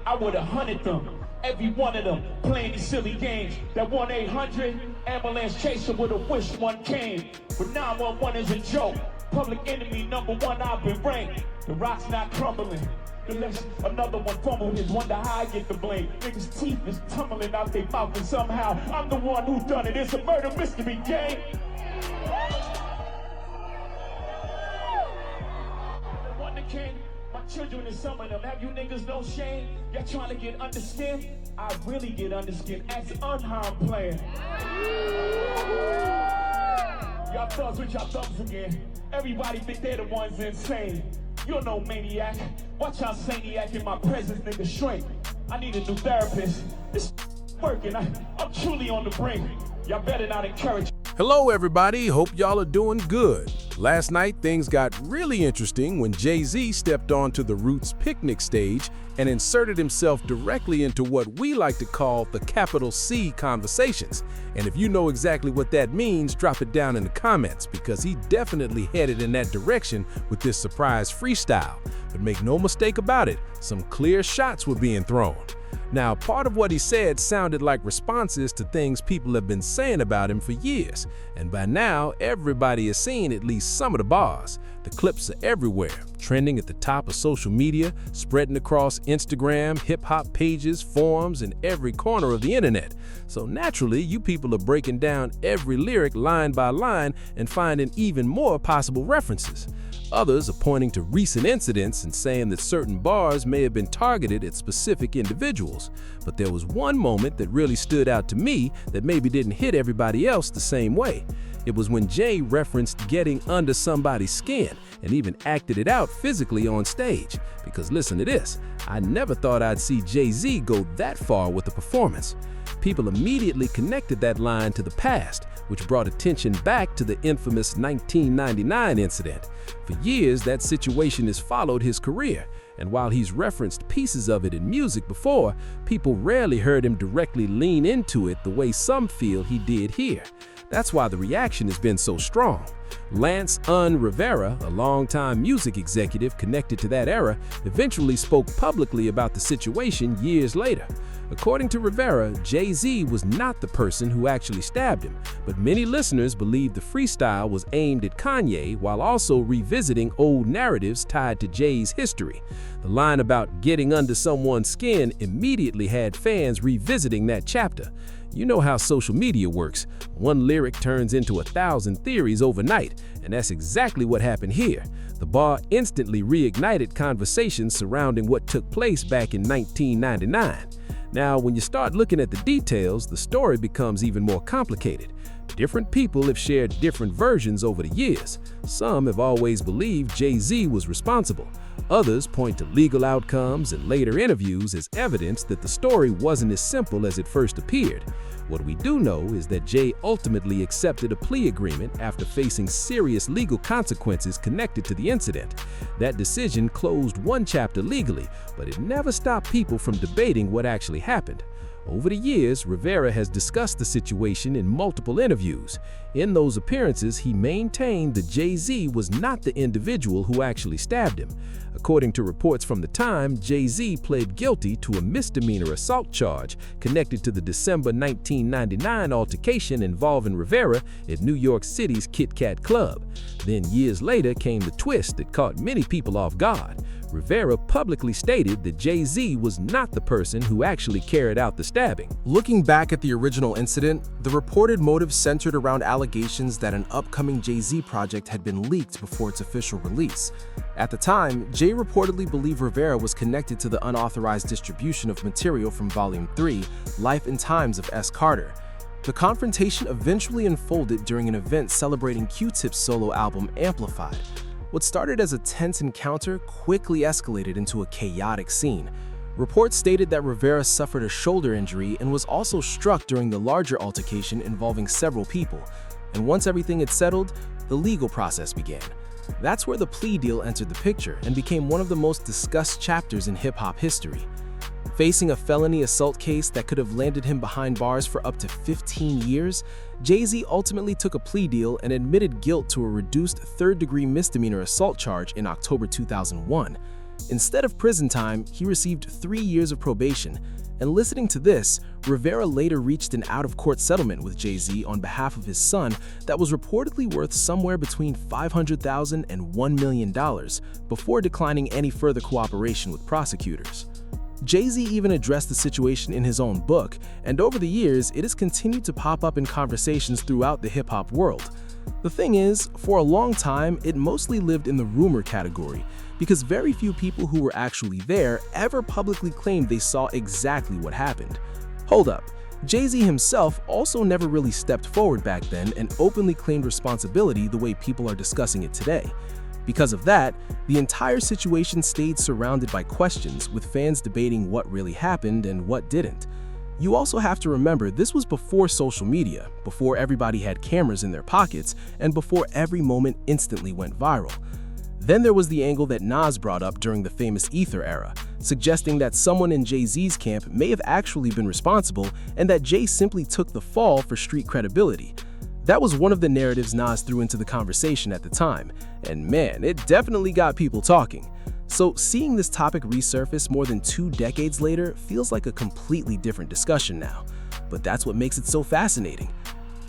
I would have hunted them. Every one of them playing these silly games. That 1-800 ambulance chaser would have wished one came. But 911 is a joke. Public enemy #1, I've been ranked. The rock's not crumbling. Unless another one fumbled his, wonder how I get the blame. Niggas' teeth is tumbling out their mouth, and somehow I'm the one who done it. It's a murder mystery game. The Wonder King, my children and some of them. Have you niggas no shame? Y'all trying to get under skin? I really get under skin as unharmed player. Y'all thugs with y'all thumbs again. Everybody think they're the ones insane. You're no maniac. Watch how Saniac in my presence, nigga, shrink. I need a new therapist. This working. I'm truly on the brink. Y'all better not encourage. Hello, everybody. Hope y'all are doing good. Last night, things got really interesting when Jay-Z stepped onto the Roots picnic stage and inserted himself directly into what we like to call the capital C conversations. And if you know exactly what that means, drop it down in the comments, because he definitely headed in that direction with this surprise freestyle. But make no mistake about it, some clear shots were being thrown. Now, part of what he said sounded like responses to things people have been saying about him for years, and by now, everybody has seen at least some of the bars. The clips are everywhere, trending at the top of social media, spreading across Instagram, hip-hop pages, forums, and every corner of the internet. So naturally, you people are breaking down every lyric line by line and finding even more possible references. Others are pointing to recent incidents and saying that certain bars may have been targeted at specific individuals. But there was one moment that really stood out to me that maybe didn't hit everybody else the same way. It was when Jay referenced getting under somebody's skin and even acted it out physically on stage. Because listen to this, I never thought I'd see Jay-Z go that far with the performance. People immediately connected that line to the past, which brought attention back to the infamous 1999 incident. For years, that situation has followed his career, and while he's referenced pieces of it in music before, people rarely heard him directly lean into it the way some feel he did here. That's why the reaction has been so strong. Lance Rivera, a longtime music executive connected to that era, eventually spoke publicly about the situation years later. According to Rivera, Jay-Z was not the person who actually stabbed him, but many listeners believe the freestyle was aimed at Kanye while also revisiting old narratives tied to Jay's history. The line about getting under someone's skin immediately had fans revisiting that chapter. You know how social media works. One lyric turns into 1,000 theories overnight, and that's exactly what happened here. The bar instantly reignited conversations surrounding what took place back in 1999. Now, when you start looking at the details, the story becomes even more complicated. Different people have shared different versions over the years. Some have always believed Jay-Z was responsible. Others point to legal outcomes and later interviews as evidence that the story wasn't as simple as it first appeared. What we do know is that Jay ultimately accepted a plea agreement after facing serious legal consequences connected to the incident. That decision closed one chapter legally, but it never stopped people from debating what actually happened. Over the years, Rivera has discussed the situation in multiple interviews. In those appearances, he maintained that Jay-Z was not the individual who actually stabbed him. According to reports from the time, Jay-Z pled guilty to a misdemeanor assault charge connected to the December 1999 altercation involving Rivera at New York City's Kit Kat Club. Then years later came the twist that caught many people off guard. Rivera publicly stated that Jay-Z was not the person who actually carried out the stabbing. Looking back at the original incident, the reported motive centered around allegations that an upcoming Jay-Z project had been leaked before its official release. At the time, Jay reportedly believed Rivera was connected to the unauthorized distribution of material from Volume 3, Life and Times of S. Carter. The confrontation eventually unfolded during an event celebrating Q-Tip's solo album Amplified. What started as a tense encounter quickly escalated into a chaotic scene. Reports stated that Rivera suffered a shoulder injury and was also struck during the larger altercation involving several people. And once everything had settled, the legal process began. That's where the plea deal entered the picture and became one of the most discussed chapters in hip-hop history. Facing a felony assault case that could have landed him behind bars for up to 15 years, Jay-Z ultimately took a plea deal and admitted guilt to a reduced third-degree misdemeanor assault charge in October 2001. Instead of prison time, he received 3 years of probation. And listening to this, Rivera later reached an out-of-court settlement with Jay-Z on behalf of his son that was reportedly worth somewhere between $500,000 and $1 million before declining any further cooperation with prosecutors. Jay-Z even addressed the situation in his own book, and over the years, it has continued to pop up in conversations throughout the hip-hop world. The thing is, for a long time, it mostly lived in the rumor category, because very few people who were actually there ever publicly claimed they saw exactly what happened. Hold up, Jay-Z himself also never really stepped forward back then and openly claimed responsibility the way people are discussing it today. Because of that, the entire situation stayed surrounded by questions, with fans debating what really happened and what didn't. You also have to remember this was before social media, before everybody had cameras in their pockets, and before every moment instantly went viral. Then there was the angle that Nas brought up during the famous Ether era, suggesting that someone in Jay-Z's camp may have actually been responsible and that Jay simply took the fall for street credibility. That was one of the narratives Nas threw into the conversation at the time, and man, it definitely got people talking. So seeing this topic resurface more than 2 decades later feels like a completely different discussion now. But that's what makes it so fascinating.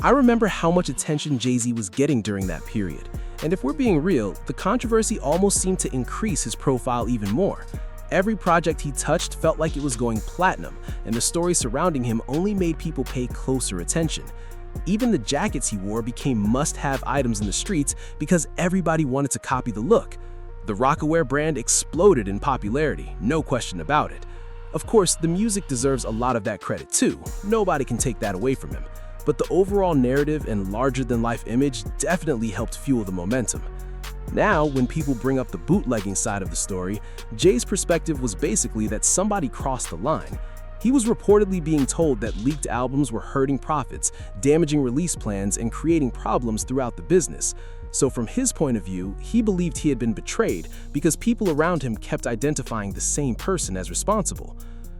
I remember how much attention Jay-Z was getting during that period, and if we're being real, the controversy almost seemed to increase his profile even more. Every project he touched felt like it was going platinum, and the story surrounding him only made people pay closer attention. Even the jackets he wore became must-have items in the streets because everybody wanted to copy the look. The Rocawear brand exploded in popularity, no question about it. Of course, the music deserves a lot of that credit too, nobody can take that away from him. But the overall narrative and larger-than-life image definitely helped fuel the momentum. Now, when people bring up the bootlegging side of the story, Jay's perspective was basically that somebody crossed the line. He was reportedly being told that leaked albums were hurting profits, damaging release plans, and creating problems throughout the business. So from his point of view, he believed he had been betrayed because people around him kept identifying the same person as responsible.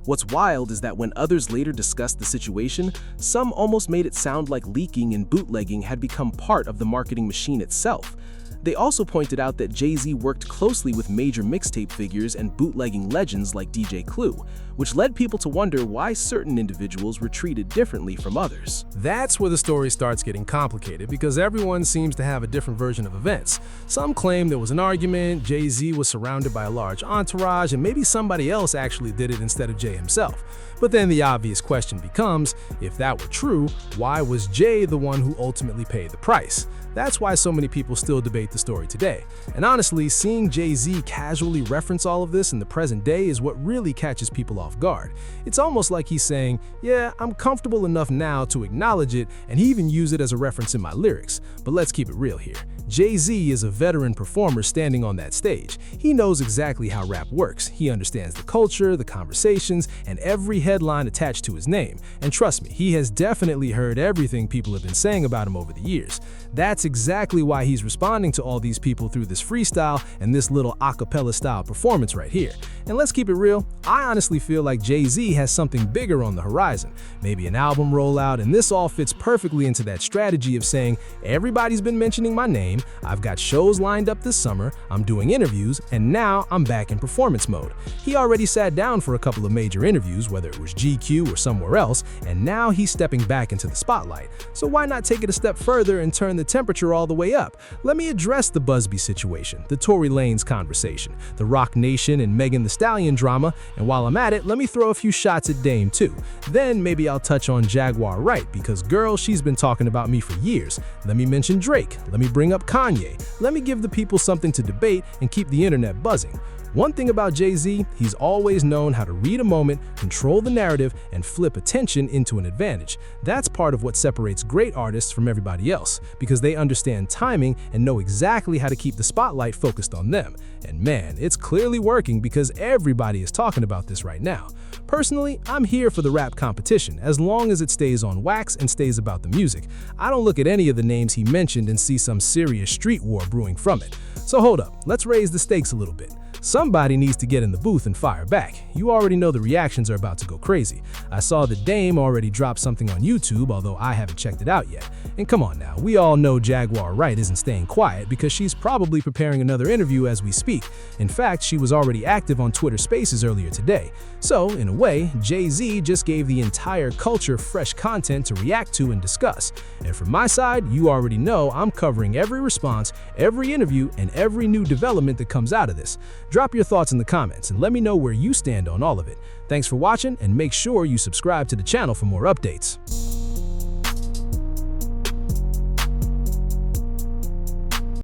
What's wild is that when others later discussed the situation, some almost made it sound like leaking and bootlegging had become part of the marketing machine itself. They also pointed out that Jay-Z worked closely with major mixtape figures and bootlegging legends like DJ Clue, which led people to wonder why certain individuals were treated differently from others. That's where the story starts getting complicated because everyone seems to have a different version of events. Some claim there was an argument, Jay-Z was surrounded by a large entourage, and maybe somebody else actually did it instead of Jay himself. But then the obvious question becomes, if that were true, why was Jay the one who ultimately paid the price? That's why so many people still debate the story today. And honestly, seeing Jay-Z casually reference all of this in the present day is what really catches people off guard. It's almost like he's saying, yeah, I'm comfortable enough now to acknowledge it, and he even used it as a reference in my lyrics. But let's keep it real here. Jay-Z is a veteran performer standing on that stage. He knows exactly how rap works. He understands the culture, the conversations, and every headline attached to his name. And trust me, he has definitely heard everything people have been saying about him over the years. That's exactly why he's responding to all these people through this freestyle and this little a cappella style performance right here. And let's keep it real, I honestly feel like Jay-Z has something bigger on the horizon. Maybe an album rollout, and this all fits perfectly into that strategy of saying, everybody's been mentioning my name, I've got shows lined up this summer, I'm doing interviews, and now I'm back in performance mode. He already sat down for a couple of major interviews, whether it was GQ or somewhere else, and now he's stepping back into the spotlight. So why not take it a step further and turn the temperature all the way up? Let me address the Busby situation, the Tory Lanez conversation, the Roc Nation and Megan Thee Stallion drama, and while I'm at it, let me throw a few shots at Dame too. Then maybe I'll touch on Jaguar Wright, because girl, she's been talking about me for years. Let me mention Drake, let me bring up Kanye, let me give the people something to debate and keep the internet buzzing. One thing about Jay-Z, he's always known how to read a moment, control the narrative, and flip attention into an advantage. That's part of what separates great artists from everybody else, because they understand timing and know exactly how to keep the spotlight focused on them. And man, it's clearly working because everybody is talking about this right now. Personally, I'm here for the rap competition, as long as it stays on wax and stays about the music. I don't look at any of the names he mentioned and see some serious street war brewing from it. So hold up, let's raise the stakes a little bit. Somebody needs to get in the booth and fire back. You already know the reactions are about to go crazy. I saw the Dame already drop something on YouTube, although I haven't checked it out yet. And come on now, we all know Jaguar Wright isn't staying quiet because she's probably preparing another interview as we speak. In fact, she was already active on Twitter Spaces earlier today. So, in a way, Jay-Z just gave the entire culture fresh content to react to and discuss. And from my side, you already know I'm covering every response, every interview, and every new development that comes out of this. Drop your thoughts in the comments and let me know where you stand on all of it. Thanks for watching, and make sure you subscribe to the channel for more updates.